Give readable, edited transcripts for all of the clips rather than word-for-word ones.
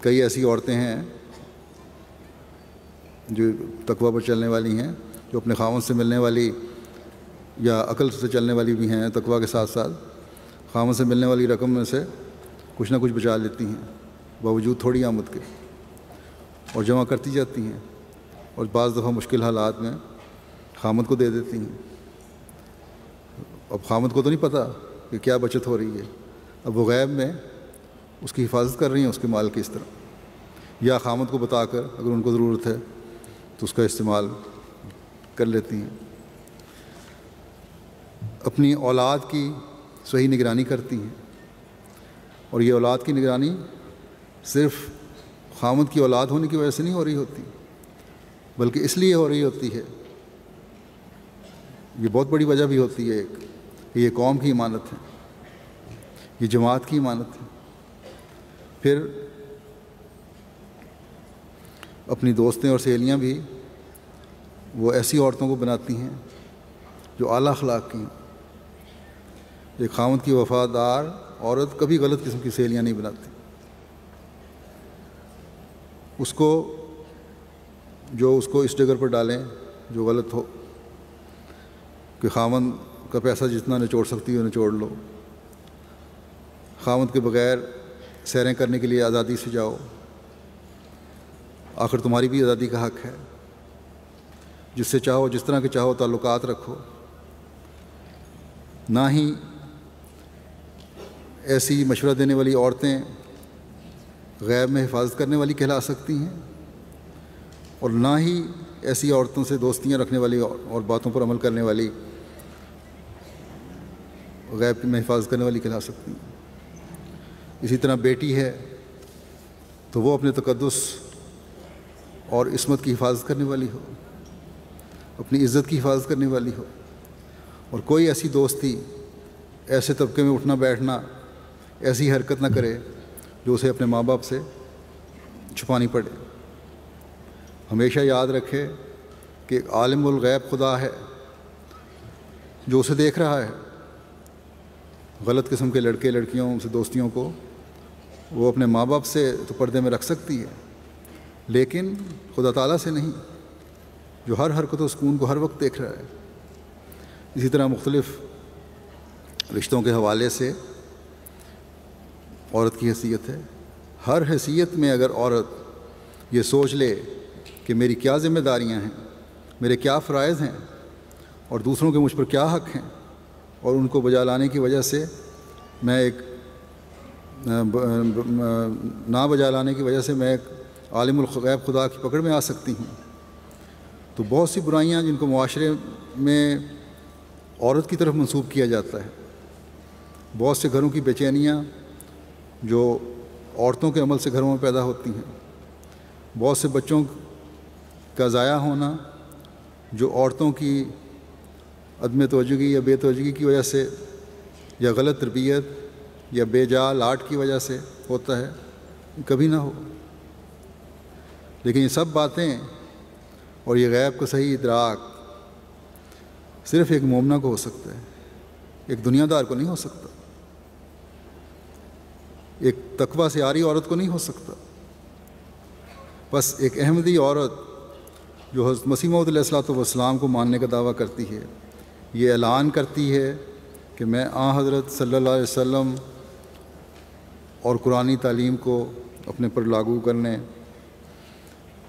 کئی ایسی عورتیں ہیں جو تقوی پر چلنے والی ہیں، جو اپنے خاوند سے ملنے والی یا عقل سے چلنے والی بھی ہیں، تقوی کے ساتھ ساتھ خاوند سے ملنے والی رقم میں سے کچھ نہ کچھ بچا لیتی ہیں باوجود تھوڑی آمد کے، اور جمع کرتی جاتی ہیں، اور بعض دفعہ مشکل حالات میں خاوند کو دے دیتی ہیں۔ اب خاوند کو تو نہیں پتہ کہ کیا بچت ہو رہی ہے، اب وہ غیب میں اس کی حفاظت کر رہی ہیں اس کے مال کی اس طرح، یا خاوند کو بتا کر اگر ان کو ضرورت ہے تو اس کا استعمال کر لیتی ہیں۔ اپنی اولاد کی صحیح نگرانی کرتی ہیں، اور یہ اولاد کی نگرانی صرف خاوند کی اولاد ہونے کی وجہ سے نہیں ہو رہی ہوتی، بلکہ اس لیے ہو رہی ہوتی ہے، یہ بہت بڑی وجہ بھی ہوتی ہے ایک، کہ یہ قوم کی امانت ہے، یہ جماعت کی امانت ہے۔ پھر اپنی دوستیں اور سہیلیاں بھی وہ ایسی عورتوں کو بناتی ہیں جو اعلیٰ اخلاق کی ہیں۔ ایک خاوند کی وفادار عورت کبھی غلط قسم کی سہیلیاں نہیں بناتی، اس کو اس ڈگر پر ڈالیں جو غلط ہو، کہ خاوند کا پیسہ جتنا نچوڑ سکتی ہو نچوڑ لو، خاوند کے بغیر سیریں کرنے کے لیے آزادی سے جاؤ، آخر تمہاری بھی آزادی کا حق ہے، جس سے چاہو جس طرح کے چاہو تعلقات رکھو۔ نہ ہی ایسی مشورہ دینے والی عورتیں غیب میں حفاظت کرنے والی کہلا سکتی ہیں، اور نہ ہی ایسی عورتوں سے دوستیاں رکھنے والی اور باتوں پر عمل کرنے والی غیب میں حفاظت کرنے والی کہلا سکتی ہیں۔ اسی طرح بیٹی ہے تو وہ اپنے تقدس اور عصمت کی حفاظت کرنے والی ہو، اپنی عزت کی حفاظت کرنے والی ہو، اور کوئی ایسی دوستی، ایسے طبقے میں اٹھنا بیٹھنا، ایسی حرکت نہ کرے جو اسے اپنے ماں باپ سے چھپانی پڑے۔ ہمیشہ یاد رکھے کہ ایک عالم الغیب خدا ہے جو اسے دیکھ رہا ہے۔ غلط قسم کے لڑکے لڑکیوں سے دوستیوں کو وہ اپنے ماں باپ سے تو پردے میں رکھ سکتی ہے، لیکن خدا تعالیٰ سے نہیں، جو ہر حرکت و سکون کو ہر وقت دیکھ رہا ہے۔ اسی طرح مختلف رشتوں کے حوالے سے عورت کی حیثیت ہے۔ ہر حیثیت میں اگر عورت یہ سوچ لے کہ میری کیا ذمہ داریاں ہیں، میرے کیا فرائض ہیں، اور دوسروں کے مجھ پر کیا حق ہیں، اور ان کو بجا لانے کی وجہ سے میں ایک نہ بجا لانے کی وجہ سے میں ایک عالم الغیب خدا کی پکڑ میں آ سکتی ہوں، تو بہت سی برائیاں جن کو معاشرے میں عورت کی طرف منسوب کیا جاتا ہے، بہت سے گھروں کی بے چینیاں جو عورتوں کے عمل سے گھروں میں پیدا ہوتی ہیں، بہت سے بچوں کا ضائع ہونا جو عورتوں کی عدم توجہی یا بے توجہی کی وجہ سے یا غلط تربیت یا بے جا لاٹ کی وجہ سے ہوتا ہے، کبھی نہ ہو۔ لیکن یہ سب باتیں اور یہ غیب کا صحیح ادراک صرف ایک مومنہ کو ہو سکتا ہے، ایک دنیا دار کو نہیں ہو سکتا، ایک تقویٰ سے عاری عورت کو نہیں ہو سکتا۔ بس ایک احمدی عورت جو حضرت مسیح موعود علیہ الصلوۃ والسلام کو ماننے کا دعویٰ کرتی ہے، یہ اعلان کرتی ہے کہ میں حضرت صلی اللہ علیہ وسلم اور قرآنی تعلیم کو اپنے پر لاگو کرنے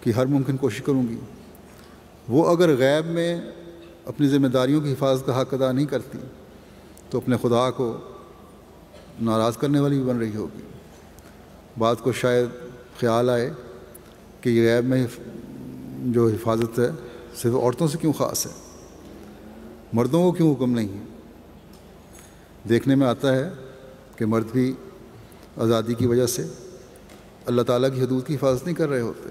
کی ہر ممکن کوشش کروں گی۔ وہ اگر غیب میں اپنی ذمہ داریوں کی حفاظت کا حق ادا نہیں کرتی تو اپنے خدا کو ناراض کرنے والی بھی بن رہی ہوگی۔ بات کو شاید خیال آئے کہ یہ غیب میں جو حفاظت ہے صرف عورتوں سے کیوں خاص ہے، مردوں کو کیوں حکم نہیں ہے؟ دیکھنے میں آتا ہے کہ مرد بھی آزادی کی وجہ سے اللہ تعالیٰ کی حدود کی حفاظت نہیں کر رہے ہوتے،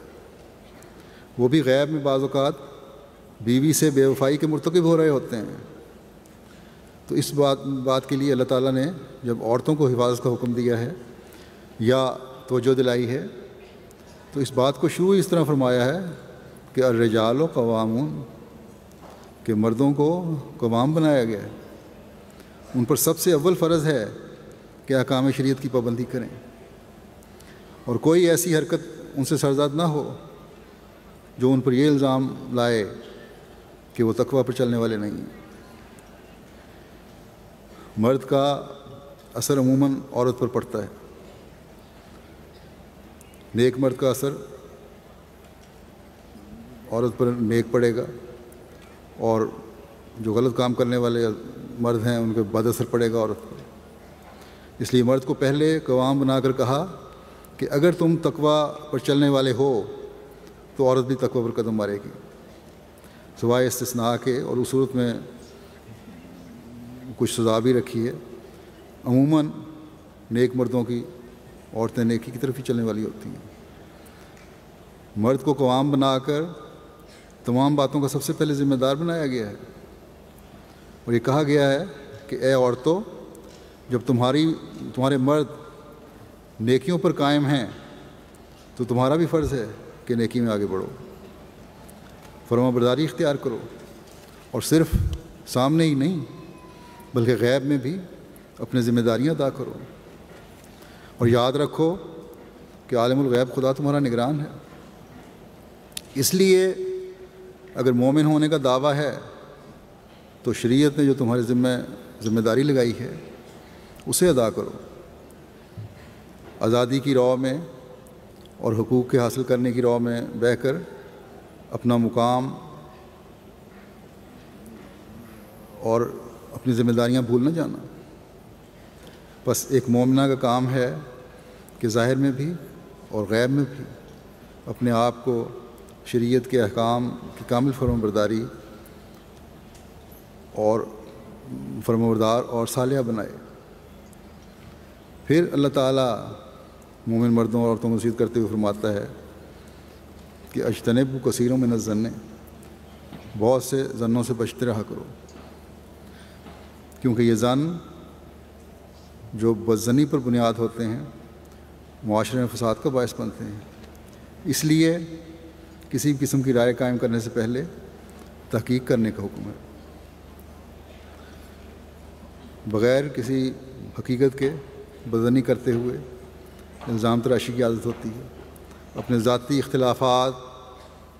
وہ بھی غیب میں بعض اوقات بیوی سے بے وفائی کے مرتکب ہو رہے ہوتے ہیں۔ تو اس بات کے لیے اللہ تعالیٰ نے جب عورتوں کو حفاظت کا حکم دیا ہے یا توجہ دلائی ہے تو اس بات کو شروع اس طرح فرمایا ہے کہ الرجال قوامون، کہ مردوں کو قوام بنایا گیا ہے، ان پر سب سے اول فرض ہے کہ احکام شریعت کی پابندی کریں، اور کوئی ایسی حرکت ان سے سرزد نہ ہو جو ان پر یہ الزام لائے کہ وہ تقویٰ پر چلنے والے نہیں ہیں۔ مرد کا اثر عموماً عورت پر پڑتا ہے۔ نیک مرد کا اثر عورت پر نیک پڑے گا، اور جو غلط کام کرنے والے مرد ہیں ان کے بد اثر پڑے گا عورت پر۔ اس لیے مرد کو پہلے قوام بنا کر کہا کہ اگر تم تقویٰ پر چلنے والے ہو تو عورت بھی تقویٰ پر قدم مارے گی، سوائے استثناء کے، اور اس صورت میں کچھ سزا بھی رکھی ہے۔ عموماً نیک مردوں کی عورتیں نیکی کی طرف ہی چلنے والی ہوتی ہیں۔ مرد کو قوام بنا کر تمام باتوں کا سب سے پہلے ذمہ دار بنایا گیا ہے، اور یہ کہا گیا ہے کہ اے عورتوں، جب تمہارے مرد نیکیوں پر قائم ہیں تو تمہارا بھی فرض ہے کہ نیکی میں آگے بڑھو، فرما برداری اختیار کرو، اور صرف سامنے ہی نہیں بلکہ غیب میں بھی اپنے ذمہ داریاں ادا کرو، اور یاد رکھو کہ عالم الغیب خدا تمہارا نگران ہے۔ اس لیے اگر مومن ہونے کا دعویٰ ہے تو شریعت نے جو تمہارے ذمہ داری لگائی ہے اسے ادا کرو۔ آزادی کی راہ میں اور حقوق کے حاصل کرنے کی راہ میں بہہ کر اپنا مقام اور اپنی ذمہ داریاں بھول نہ جانا۔ بس ایک مومنہ کا کام ہے کہ ظاہر میں بھی اور غیب میں بھی اپنے آپ کو شریعت کے احکام کی کامل فرمانبرداری اور فرمانبردار اور صالحہ بنائے۔ پھر اللہ تعالیٰ مومن مردوں اور عورتوں کو نصیحت کرتے ہوئے فرماتا ہے کہ اجتنبوا کثیرا من الظن، بہت سے ظنوں سے بچتے رہا کرو، کیونکہ یہ ظن جو بدظنی پر بنیاد ہوتے ہیں معاشرے میں فساد کا باعث بنتے ہیں۔ اس لیے کسی بھی قسم کی رائے قائم کرنے سے پہلے تحقیق کرنے کا حکم ہے۔ بغیر کسی حقیقت کے بدظنی کرتے ہوئے الزام تراشی کی عادت ہوتی ہے۔ اپنے ذاتی اختلافات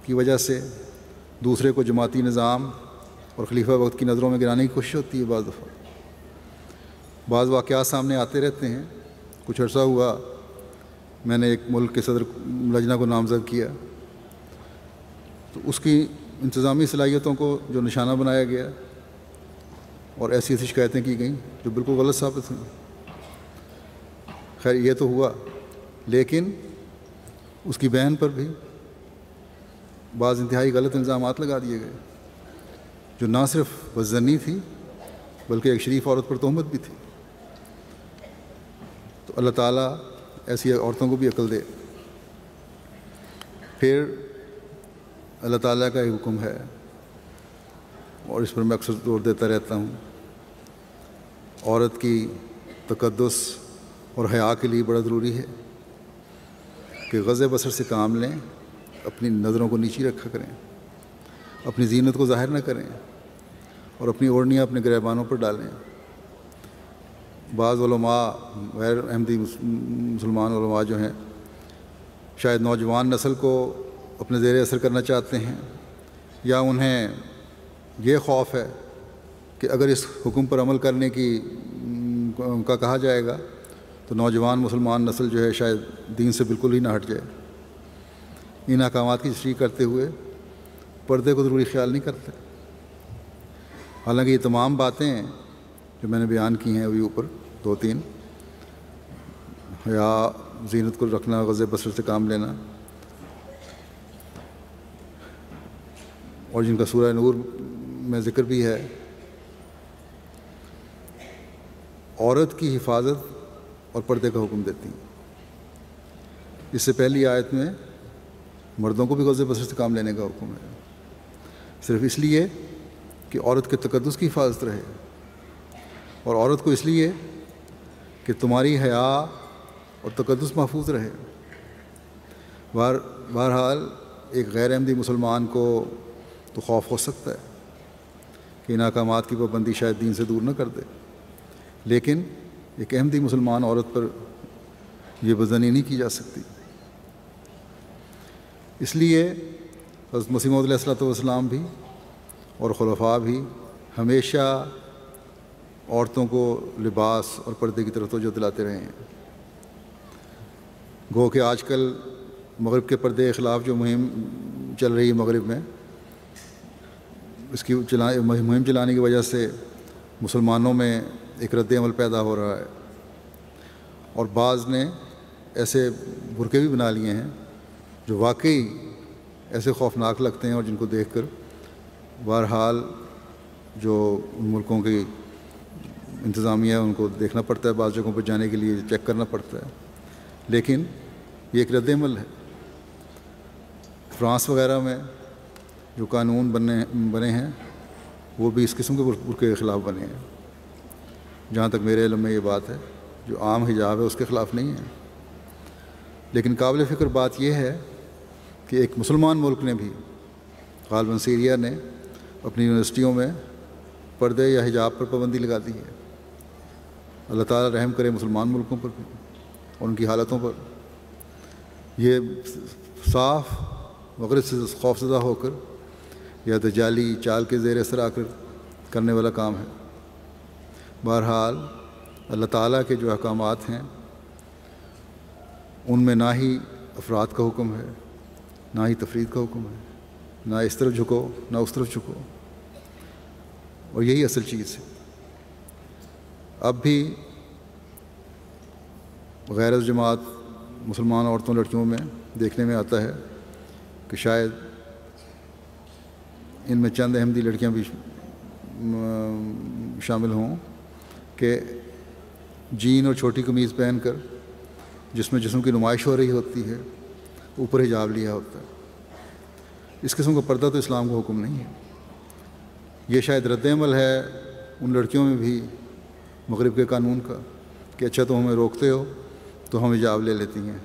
کی وجہ سے دوسرے کو جماعتی نظام اور خلیفہ وقت کی نظروں میں گرانے کی کوشش ہوتی ہے۔ بعض واقعات سامنے آتے رہتے ہیں۔ کچھ عرصہ ہوا میں نے ایک ملک کے صدر لجنہ کو نامزد کیا، تو اس کی انتظامی صلاحیتوں کو جو نشانہ بنایا گیا اور ایسی شکایتیں کی گئیں جو بالکل غلط ثابت ہوئیں۔ خیر یہ تو ہوا، لیکن اس کی بہن پر بھی بعض انتہائی غلط الزامات لگا دیے گئے جو نہ صرف بدظنی تھی بلکہ ایک شریف عورت پر تہمت بھی تھی۔ تو اللہ تعالیٰ ایسی عورتوں کو بھی عقل دے۔ پھر اللہ تعالیٰ کا ایک حکم ہے، اور اس پر میں اکثر زور دیتا رہتا ہوں، عورت کی تقدس اور حیا کے لیے بڑا ضروری ہے کہ غض بصر سے کام لیں، اپنی نظروں کو نیچی رکھا کریں، اپنی زینت کو ظاہر نہ کریں، اور اپنی اوڑھنیاں اپنے گریبانوں پر ڈالیں۔ بعض علماء، غیر احمدی مسلمان علماء جو ہیں، شاید نوجوان نسل کو اپنے زیر اثر کرنا چاہتے ہیں، یا انہیں یہ خوف ہے کہ اگر اس حکم پر عمل کرنے کا کہا جائے گا تو نوجوان مسلمان نسل جو ہے شاید دین سے بالکل ہی نہ ہٹ جائے۔ ان احکامات کی تشریح کرتے ہوئے پردے کو ضروری خیال نہیں کرتے، حالانکہ یہ تمام باتیں جو میں نے بیان کی ہیں ابھی اوپر 2-3، حیا، زینت کو رکھنا، غض بصر سے کام لینا، اور جن کا سورہ نور میں ذکر بھی ہے، عورت کی حفاظت اور پردے کا حکم دیتی ہیں۔ اس سے پہلی آیت میں مردوں کو بھی غض بصر سے کام لینے کا حکم ہے، صرف اس لیے کہ عورت کے تقدس کی حفاظت رہے، اور عورت کو اس لیے کہ تمہاری حیا اور تقدس محفوظ رہے۔ بہرحال ایک غیر احمدی مسلمان کو تو خوف ہو سکتا ہے کہ ان احکامات کی پابندی شاید دین سے دور نہ کر دے، لیکن ایک احمدی مسلمان عورت پر یہ بدظنی نہیں کی جا سکتی۔ اس لیے حضرت مسیح موعود علیہ السلام بھی اور خلفاء بھی ہمیشہ عورتوں کو لباس اور پردے کی طرف توجہ دلاتے رہے ہیں۔ گو کہ آج کل مغرب کے پردے کے خلاف جو مہم چل رہی ہے مغرب میں، اس کی مہم چلانے کی وجہ سے مسلمانوں میں ایک رد عمل پیدا ہو رہا ہے، اور بعض نے ایسے برقعے بھی بنا لیے ہیں جو واقعی ایسے خوفناک لگتے ہیں، اور جن کو دیکھ کر بہرحال جو ان ملکوں کی انتظامیہ ان کو دیکھنا پڑتا ہے، بعض جگہوں پر جانے کے لیے چیک کرنا پڑتا ہے، لیکن یہ ایک رد عمل ہے۔ فرانس وغیرہ میں جو قانون بنے ہیں وہ بھی اس قسم کے برقعے کے خلاف بنے ہیں۔ جہاں تک میرے علم میں یہ بات ہے، جو عام حجاب ہے اس کے خلاف نہیں ہے۔ لیکن قابل فکر بات یہ ہے کہ ایک مسلمان ملک نے بھی، غالباً سیریا نے، اپنی یونیورسٹیوں میں پردے یا حجاب پر پابندی لگا دی ہے۔ اللہ تعالیٰ رحم کرے مسلمان ملکوں پر بھی اور ان کی حالتوں پر۔ یہ صاف مغرب سے خوفزدہ ہو کر یا دجالی چال کے زیر اثر آ کر کرنے والا کام ہے۔ بہرحال اللہ تعالیٰ کے جو احکامات ہیں ان میں نہ ہی افراد کا حکم ہے، نہ ہی تفرید کا حکم ہے، نہ اس طرف جھکو نہ اس طرف جھکو، اور یہی اصل چیز ہے۔ اب بھی غیر جماعت مسلمان عورتوں لڑکیوں میں دیکھنے میں آتا ہے کہ شاید ان میں چند احمدی لڑکیاں بھی شامل ہوں کہ جین اور چھوٹی قمیض پہن کر جس میں جسم کی نمائش ہو رہی ہوتی ہے، اوپر حجاب لیا ہوتا ہے۔ اس قسم کا پردہ تو اسلام کا حکم نہیں ہے۔ یہ شاید رد عمل ہے ان لڑکیوں میں بھی مغرب کے قانون کا کہ اچھا تم ہمیں روکتے ہو تو ہم حجاب لے لیتی ہیں۔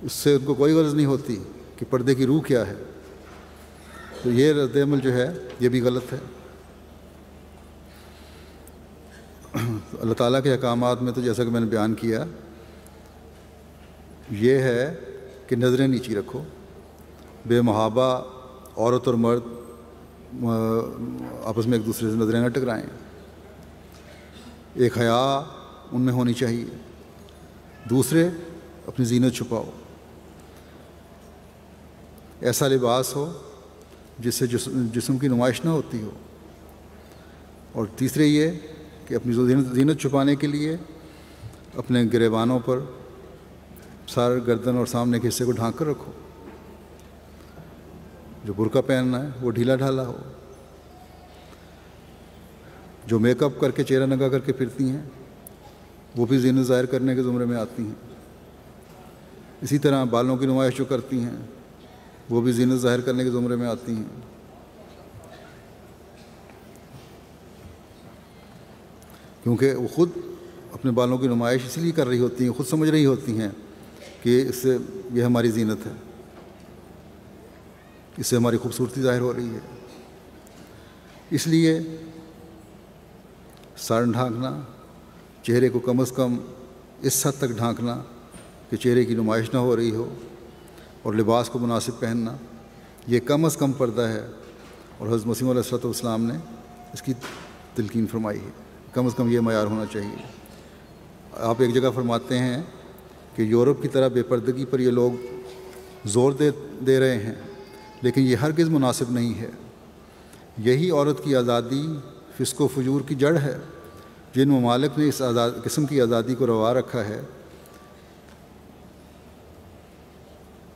اس سے ان کو کوئی غرض نہیں ہوتی کہ پردے کی روح کیا ہے۔ تو یہ رد عمل جو ہے یہ بھی غلط ہے۔ اللہ تعالیٰ کے احکامات میں تو جیسا کہ میں نے بیان کیا، یہ ہے کہ نظریں نیچی رکھو، بے محابہ عورت اور مرد آپس میں ایک دوسرے سے نظریں نہ ٹکرائیں، ایک حیا ان میں ہونی چاہیے، دوسرے اپنی زینت چھپاؤ، ایسا لباس ہو جس سے جسم کی نمائش نہ ہوتی ہو، اور تیسرے یہ کہ اپنی زینت چھپانے کے لیے اپنے گریبانوں پر سر، گردن اور سامنے کے حصے کو ڈھانک کر رکھو۔ جو برقع پہننا ہے وہ ڈھیلا ڈھالا ہو۔ جو میک اپ کر کے چہرہ ننگا کر کے پھرتی ہیں وہ بھی زینت ظاہر کرنے کے زمرے میں آتی ہیں۔ اسی طرح بالوں کی نمائش جو کرتی ہیں وہ بھی زینت ظاہر کرنے کے زمرے میں آتی ہیں۔ کیونکہ وہ خود اپنے بالوں کی نمائش اس لیے کر رہی ہوتی ہیں، خود سمجھ رہی ہوتی ہیں کہ اس سے یہ ہماری زینت ہے، اس سے ہماری خوبصورتی ظاہر ہو رہی ہے۔ اس لیے سر ڈھانکنا، چہرے کو کم از کم اس حد تک ڈھانکنا کہ چہرے کی نمائش نہ ہو رہی ہو، اور لباس کو مناسب پہننا، یہ کم از کم پردہ ہے، اور حضرت مسیح علیہ السلام نے اس کی تلقین فرمائی ہے۔ کم از کم یہ معیار ہونا چاہیے۔ آپ ایک جگہ فرماتے ہیں کہ یورپ کی طرح بے پردگی پر یہ لوگ زور دے رہے ہیں، لیکن یہ ہرگز مناسب نہیں ہے۔ یہی عورت کی آزادی فسق و فجور کی جڑ ہے۔ جن ممالک نے اس قسم کی آزادی کو روا رکھا ہے،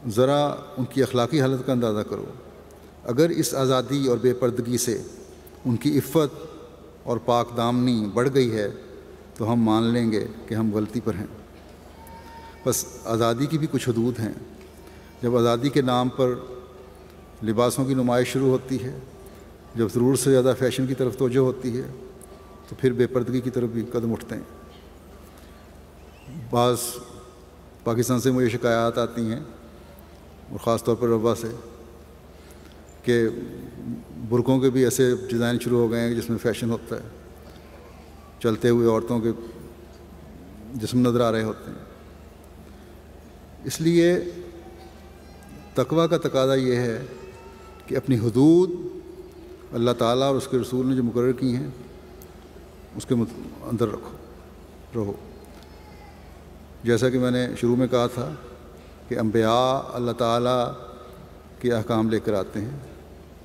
ذرا ان کی اخلاقی حالت کا اندازہ کرو۔ اگر اس آزادی اور بے پردگی سے ان کی عفت اور پاک دامنی بڑھ گئی ہے تو ہم مان لیں گے کہ ہم غلطی پر ہیں۔ بس آزادی کی بھی کچھ حدود ہیں۔ جب آزادی کے نام پر لباسوں کی نمائش شروع ہوتی ہے، جب ضرور سے زیادہ فیشن کی طرف توجہ ہوتی ہے، تو پھر بے پردگی کی طرف بھی قدم اٹھتے ہیں۔ بعض پاکستان سے مجھے شکایات آتی ہیں، اور خاص طور پر ربا سے، کہ برقعوں کے بھی ایسے ڈیزائن شروع ہو گئے ہیں جس میں فیشن ہوتا ہے، چلتے ہوئے عورتوں کے جسم نظر آ رہے ہوتے ہیں۔ اس لیے تقویٰ کا تقاضا یہ ہے کہ اپنی حدود اللہ تعالیٰ اور اس کے رسول نے جو مقرر کی ہیں اس کے اندر رہو. جیسا کہ میں نے شروع میں کہا تھا کہ انبیاء اللہ تعالیٰ کے احکام لے کر آتے ہیں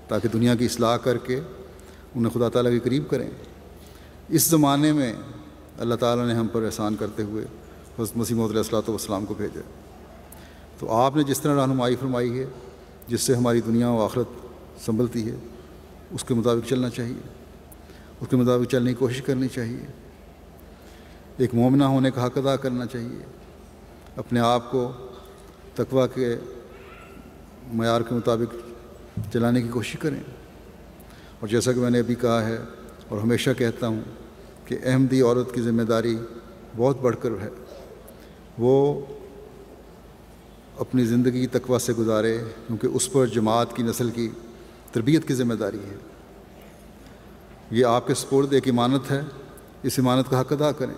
تاکہ دنیا کی اصلاح کر کے انہیں خدا تعالیٰ کے قریب کریں. اس زمانے میں اللہ تعالیٰ نے ہم پر احسان کرتے ہوئے حضرت مسیح موعود علیہ الصلوۃ والسلام کو بھیجا. تو آپ نے جس طرح رہنمائی فرمائی ہے جس سے ہماری دنیا و آخرت سنبھلتی ہے اس کے مطابق چلنا چاہیے, اس کے مطابق چلنے کی کوشش کرنی چاہیے. ایک مومنہ ہونے کا حق ادا کرنا چاہیے. اپنے آپ کو تقویٰ کے معیار کے مطابق چلانے کی کوشش کریں. اور جیسا کہ میں نے ابھی کہا ہے اور ہمیشہ کہتا ہوں کہ احمدی عورت کی ذمہ داری بہت بڑھ کر ہے, وہ اپنی زندگی تقویٰ سے گزارے, کیونکہ اس پر جماعت کی نسل کی تربیت کی ذمہ داری ہے. یہ آپ کے سپرد ایک امانت ہے, اس امانت کا حق ادا کریں.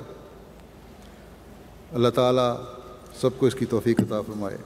اللہ تعالیٰ سب کو اس کی توفیق عطا فرمائے.